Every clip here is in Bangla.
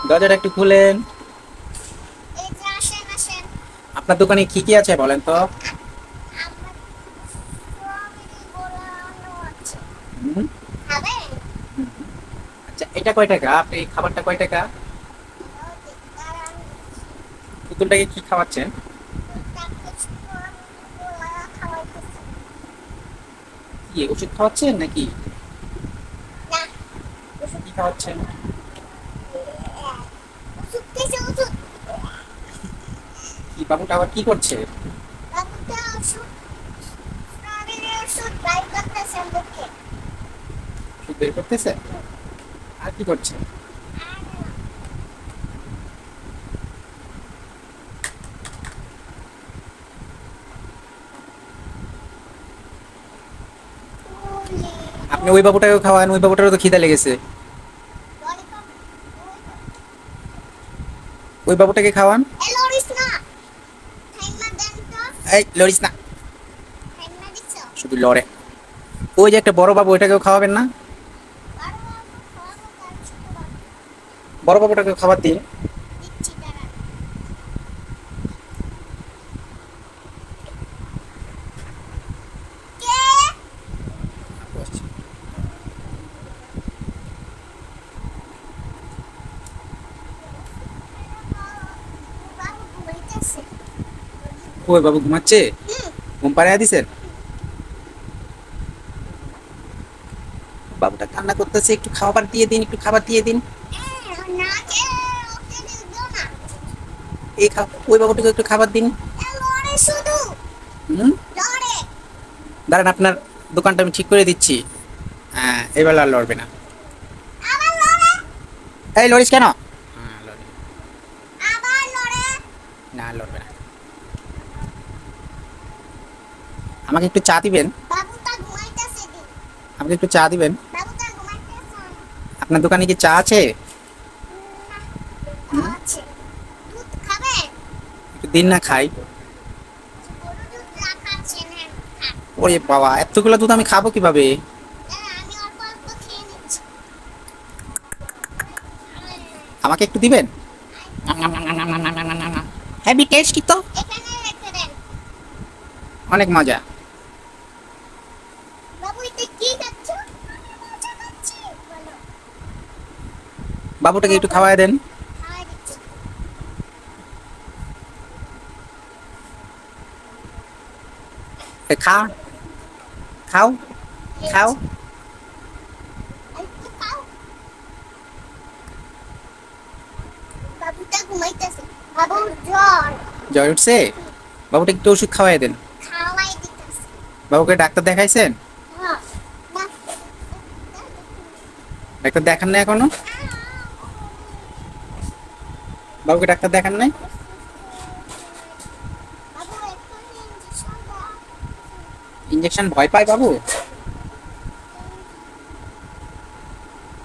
দরজাটা একটু খুলেন। এই যে আসেন আসেন। আপনার দোকানে কি কি আছে বলেন তো? আমার স্ট্রবেরি গোলানো আছে। হুম। খাবেন? আচ্ছা, এটা কয় টাকা? আপনি এই খাবারটা কয় টাকা? এটাও দাঁড়ান। পুতুলটাকে কি খাওয়াচ্ছেন? তাকে স্ট্রবেরি গোলা খাওয়াইতেছি। কি ওষুধ খাওয়াচ্ছেন নাকি? না, ওষুধ কি খাওয়াচ্ছে খাওয়াচ্ছেন? না। ওষুধ খেয়েছে ওষুধ। কি বাবুটা আবার কি করছে? বাবুটা ওষুধ, স্ট্রবেরি ওষুধ বাই করতেছে মুখে। ওষুধ বের করতেছে? আর কি করছে? আর তুলি আপনি ওই বাবুটাকেও খাওয়ান, ওই বাবুটারও তো খিদা লেগেছে। ললিপপ। ওই বাবুটাকে খাওয়ান। এ লরিস না, ঠাইমা দেন তো। এই লড়িস না, ঠাইমা দিচ্ছ। শুধু লড়ে। ওই যে একটা বড় বাবু, ওইটাকেও খাওয়াবেন না? বড় বাবু খাওয়াবো, তার ছোট বাবু বড় বাবুটাকেও খাবার দিন। দিচ্ছি দাঁড়ান। কে? বাবু ঘুমাইতেছে। ওই বাবু ঘুমাচ্ছে? হুম। ঘুম পাড়ায় দিছেন? বাবুটা কান্না করতেছে, একটু খাবার দিয়ে দিন, একটু খাবার দিয়ে দিন। না খেয়ে ওকে দিও না। এই ওই বাবুটাকে একটু খাবার দিন। এ লড়ে শুধু, হুম। লড়ে। দাঁড়ান, আপনার দোকানটা আমি ঠিক করে দিচ্ছি। হ্যাঁ, এবার আর লড়বে না। আবার লড়ে, এই লড়িস কেন? হ্যাঁ, লড়বে। আবার লড়ে। না, লড়বে না। আমাকে একটু চা দিবেন? বাবুটা ঘুমাইতেছে দিন। আমাকে একটু চা দিবেন? বাবুটা ঘুমাইতেছে। আপনার দোকানে কি চা আছে? না, হুম। আছে। দুধ খাবেন? একটু দিন না খাই। গরু দুধ রাখা আছে, নেন খান। ওরে বাবা, এতগুলো দুধ আমি খাবো কিভাবে? আমি অল্প অল্প খেয়ে নিচ্ছি। আমাকে একটু দিবেন? হেভি টেস্টি তো। এখানে রেখে দেন। অনেক মজা। বাবু এটা কি খাচ্ছ? আমি মজা খাচ্ছি বলো। বাবুটাকে একটু খাওয়াই দেন। খাওয়াই দিচ্ছি। খা, খাও, খাও। দিচ্ছি। আরেকটু খাও। বাবুটা ঘুমাইতেছে। বাবুর জ্বর। জ্বর উঠছে? বাবুটা একটু ওষুধ খাওয়াই দেন। খাওয়াই দিতেছে। বাবুকে ডাক্তার দেখাইছেন? হ্যাঁ। না। ডাক্তার দেখান না এখনো? বাবুকে ডাক্তার দেখান নাই? বাবু এক্ষুনি ইঞ্জেকশন দাও। ইঞ্জেকশন ভয় পায় বাবু?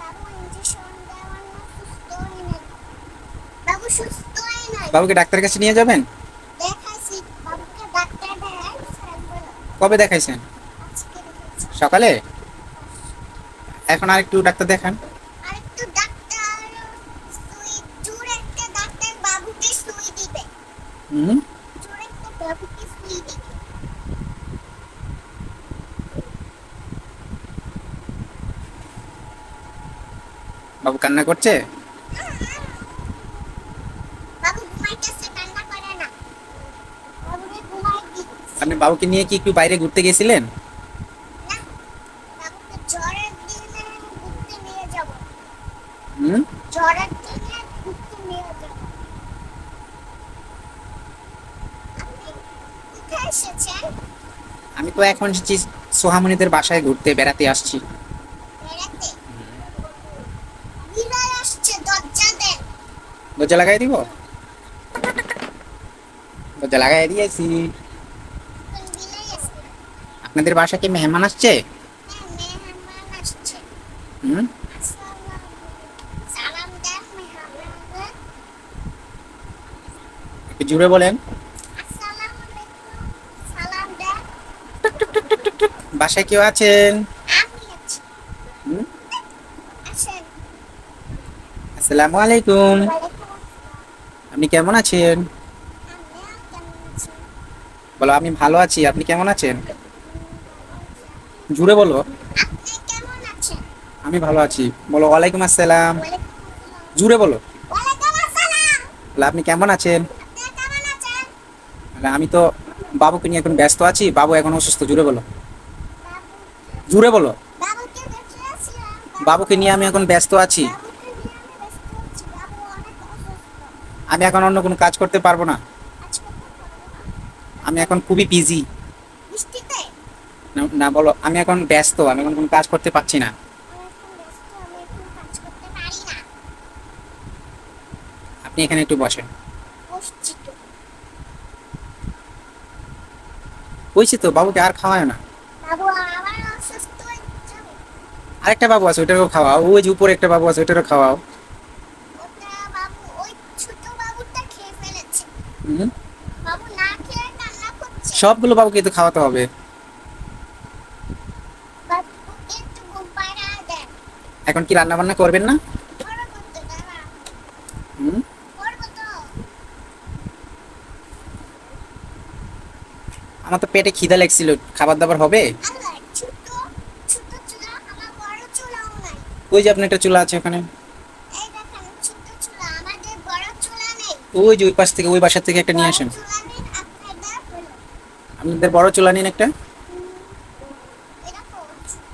বাবু ইঞ্জেকশন দেওয়ার না, সুস্থ হয় নাই। বাবু সুস্থ হয় নাই। বাবুকে ডাক্তারের কাছে নিয়ে যাবেন? দেখাইছি। বাবুকে ডাক্তার দেখাইছি। কবে দেখাইছেন? আজকে দেখাইছি। সকালে? এখন আর একটু ডাক্তার দেখান। আরেকটু ডাক্তার, সুই, জোরে একটা ডাক্তার বাবুকে সুই দিবে। হুম। জোরে একটা বাবুকে সুই দিবে। বাবু কান্না করছে? বাবু ঘুমাইতেছে, কান্না করে না। বাবুকে ঘুমাই দিচ্ছি। আপনি বাবুকে নিয়ে কি একটু বাইরে ঘুরতে গেছিলেন? না, বাবুকে জ্বরের দিনে ঘুরতে নিয়ে যাব। হুম। জ্বরের দিনে ঘুরতে নিয়ে যাব। আপনি কোথায় এসেছেন? আমি তো এখন এসেছি সোহামণিদের বাসায় ঘুরতে, বেড়াতে আসছি। বেড়াতে? বিড়াল আসছে, দরজা দেন। দরজা লাগাই দিব? দরজা লাগাই দিয়েছি। কোন বিলাই আসছে? আপনাদের বাসায় কি মেহমান আসছে? হ্যাঁ, মেহমান আসছে। হুম। আসসালাম। সালাম দেন মেহমানদের। একটু জুড়ে বলেন। আসসালামু আলাইকুম। সালাম দেন। বাসায় কেউ আছেন? আমি আছি। হুম। আসেন। আসসালামু আলাইকুম। ওয়ালাইকুম আপনি কেমন আছেন? আসসালাম। আমিও কেমন আছি? বলো, আমি ভালো আছি। আপনি কেমন আছেন? ভালো আছি। জুড়ে বলো। আপনি কেমন আছেন? আমি ভালো আছি। বলো ওয়ালাইকুম আসসালাম। ওয়ালাইকুম আসসালাম। জুড়ে বলো। ওয়ালাইকুম আসসালাম। বলো, আপনি কেমন আছেন? আপনি কেমন আছেন? বলো, আমি তো বাবুকে নিয়ে এখন ব্যস্ত আছি। বাবু এখন অসুস্থ। জুড়ে বলো। বাবু জুড়ে বলো। বাবুকে দেখে আসলাম। বাবুকে নিয়ে আমি এখন ব্যস্ত আছি। বাবুকে নিয়ে আমি ব্যস্ত আছি। বাবু অনেক অসুস্থ। আমি এখন অন্য কোনো কাজ করতে পারবো না। আজকে তো করবো না। আমি এখন খুবই বিজি। বৃষ্টিতে না না, বলো আমি এখন ব্যস্ত। আমি এখন কোনো কাজ করতে পারছি না। আমি এখন ব্যস্ত। আমি এখন কাজ করতে পারি না। আপনি এখানে একটু বসেন। বসছি তো। বলছি তো, বাবুকে আর খাওয়ায় না। বাবু আবার অসুস্থ হয়ে যাবে। আরেকটা বাবু আছে, ওইটারও খাওয়াও। ওই যে উপরে একটা বাবু আছে, ওইটারও খাওয়াও। ওটা বাবু ওই ছোট বাবুটা খেয়ে ফেলেছে। হুম। বাবু না খেয়ে কান্না করছে। সবগুলো বাবুকে তো খাওয়াতে হবে। বাবুকে একটু ঘুম পাড়ায় দেন। এখন কি রান্না বান্না করবেন না? বড় করতে দাঁড়া। হুম। করবো তো। আমার তো পেটে খিদা লেগছিল। খাবার দাবার হবে? আল্লাহ ছোট ছোট চুলা আমার বড় চুলাও নাই। ওই যে আপনার একটা চুলা আছে ওখানে। এই দেখেন ছোট চুলা আমাদের বড় চুলা নেই। ওই যে ওই পাশ থেকে, ওই বাসা থেকে একটা নিয়ে বড় আসেন। চুলা নেই আপনাদের হলো। আপনাদের বড় চুলা নিন একটা। এটা তো ছোট।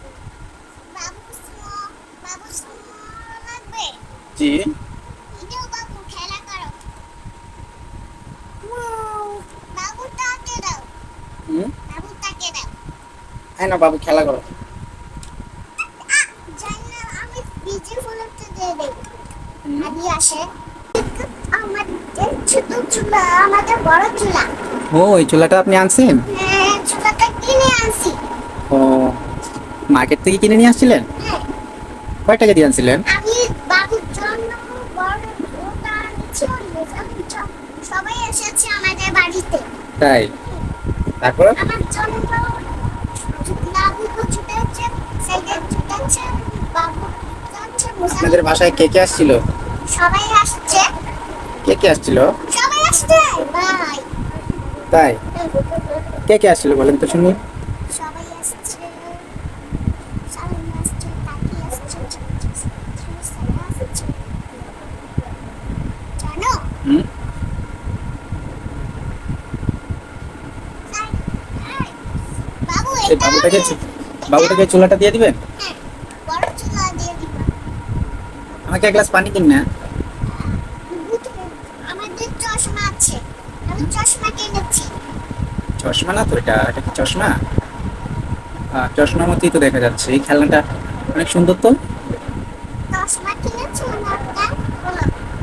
বাবু স্নো বাবু স্নো লাগবে। জি। এটাও বাবু খেলা করো। বাবুটাকে দাও। হুম। বাবুটাকে দাও। হ্যাঁ না, বাবু খেলা করো। জানি না আমি বিজি ফুলতে দিয়ে দেই। হুম। আদি আসে। আমাদের ছোট চুলা আমাদের বড় চুলা। ও, ওই চুলাটা আপনি আনছেন? হ্যাঁ চুলাটা কিনে আনছি। ও, মার্কেট থেকে কিনে নিয়ে আসছিলেন? হ্যাঁ কয় টাকা দিয়ে আনছিলেন? আমি বাবুর জন্য বড় ওটা আনছি। সবাই এসেছে আমাদের বাড়িতে। তাই? তারপর? আমার জন্য বাবু ছুটেছে সাইকেল ছুটেছে। বাবু যাচ্ছে আপনাদের বাসায় কে কে আসছিল? সবাই আসছে। কে কে আসছিল? সবাই আসছে ভাই। তাই? কে কে আসছিল বলেন তো শুনি। সবাই আসছে। সবাই আসছে কাকি আসছে সারা আসছে। জানো হুম। এই, বাবু এই এটা বাবুটাকে চুলাটা দিয়ে দিবেন। হ্যাঁ, বড় চুলা দিয়ে দিবা। আমাকে এক গ্লাস পানি দিন না। আমাদের চশমা আছে। আমি চশমা কিনেছি। চশমা না তো, এটা এটা কি চশমা? চশমার মতোই তো দেখা যাচ্ছে। এই খেলনাটা অনেক সুন্দর তো। চশমা কিনেছি না একটা বলো।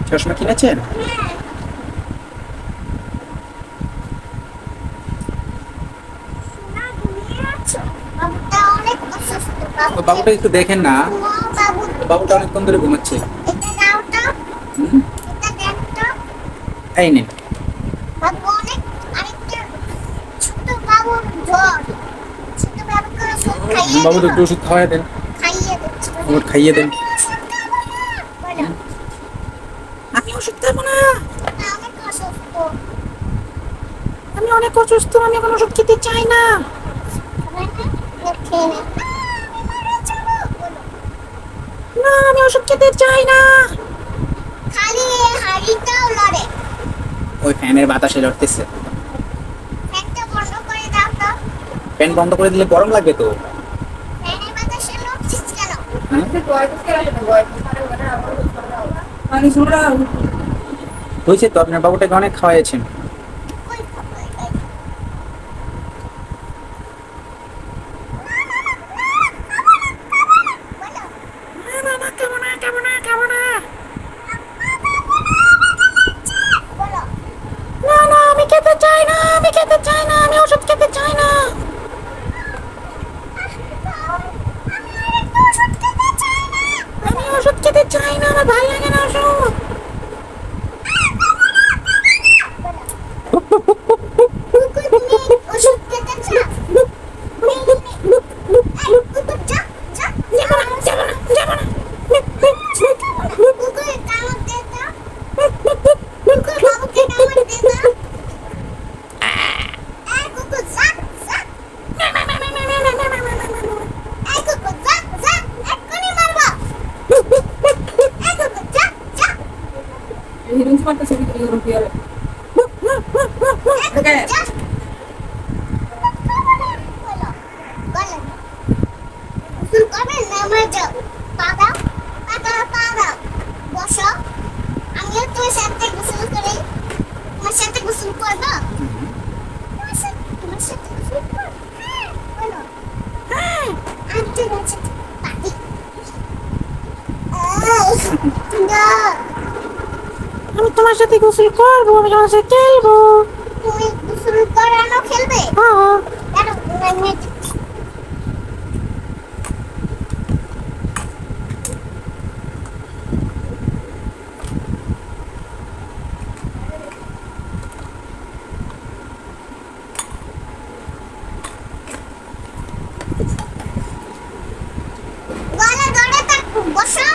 চশমা কিনেছেন? হ্যাঁ সোনা ঘুমিয়ে আছো। বাবুটা অনেক অসুস্থ। তো বাবুটা একটু দেখেন না। বাবু বাবুটা অনেকক্ষণ ধরে ঘুমাচ্ছে। এটা দাও তো। হুম। এটা দেন তো। এই নিন। বাবু অনেক আরেকটা ছোট বাবুর জ্বর। ছোট বাবুকে ওষুধ খাইয়ে বাবুটা দিবা। একটু ওষুধ খাওয়াই দেন। খাইয়ে দিচ্ছি। ওষুধ খাইয়ে দেন। আমি ওষুধ খাবো না। বলো। আমি ওষুধ খাবো না। না, অনেক অসুস্থ। আমি অনেক অসুস্থ। আমি এখন ওষুধ খেতে চাই না। খাবে না? খেয়ে নে। আমি মারা যাবো। বলো। না, আমি ওষুধ খেতে চাই না। খালি এই হাঁড়িটাও লড়ে। ওই ফ্যানের বাতাসে লড়তেছে। ফ্যানটা বন্ধ করে দাও তো। ফ্যান বন্ধ করে দিলে গরম লাগবে তো। ফ্যানের বাতাসে লড়ছিস কেন? হ্যাঁ? হয়েছে তো, আপনার বাবুটাকে অনেক খাওয়াইছেন। কই খাবো এটাই? বলো। বলো। না না, আমি খেতে চাই না। আমি খেতে চাই না। আমি ওষুধ খেতে চাই না। আমি আরেকটা ওষুধ খেতে চাই না। আমি ওষুধ খেতে চাই না। আমার ভালো লাগে না ওষুধ। কুকুর তুমি ওষুধ খেতে চাও? এই, কুকুর যা যা। যাবো না, যাবো না, যাবো না। কুকুর কামড় হিরোইন পারতেছে কি ইউরোপিয়ার ওকে গোসল করবে নামে যাও পাদা পাদা পাদা বসো আমিও তোমার সাথে গোসল করি তোমার সাথে গোসল করবো তোমার সাথে গোসল করবো হ্যাঁ বলো হ্যাঁ আচ্ছা আচ্ছা পাটি আমি তোমার সাথে গোসল করবো আমি তোমার সাথে খেলবো তুমি গোসল করানো খেলবে হ্যাঁ দাঁড়াও আমি গলা ধরে থাকবো বসো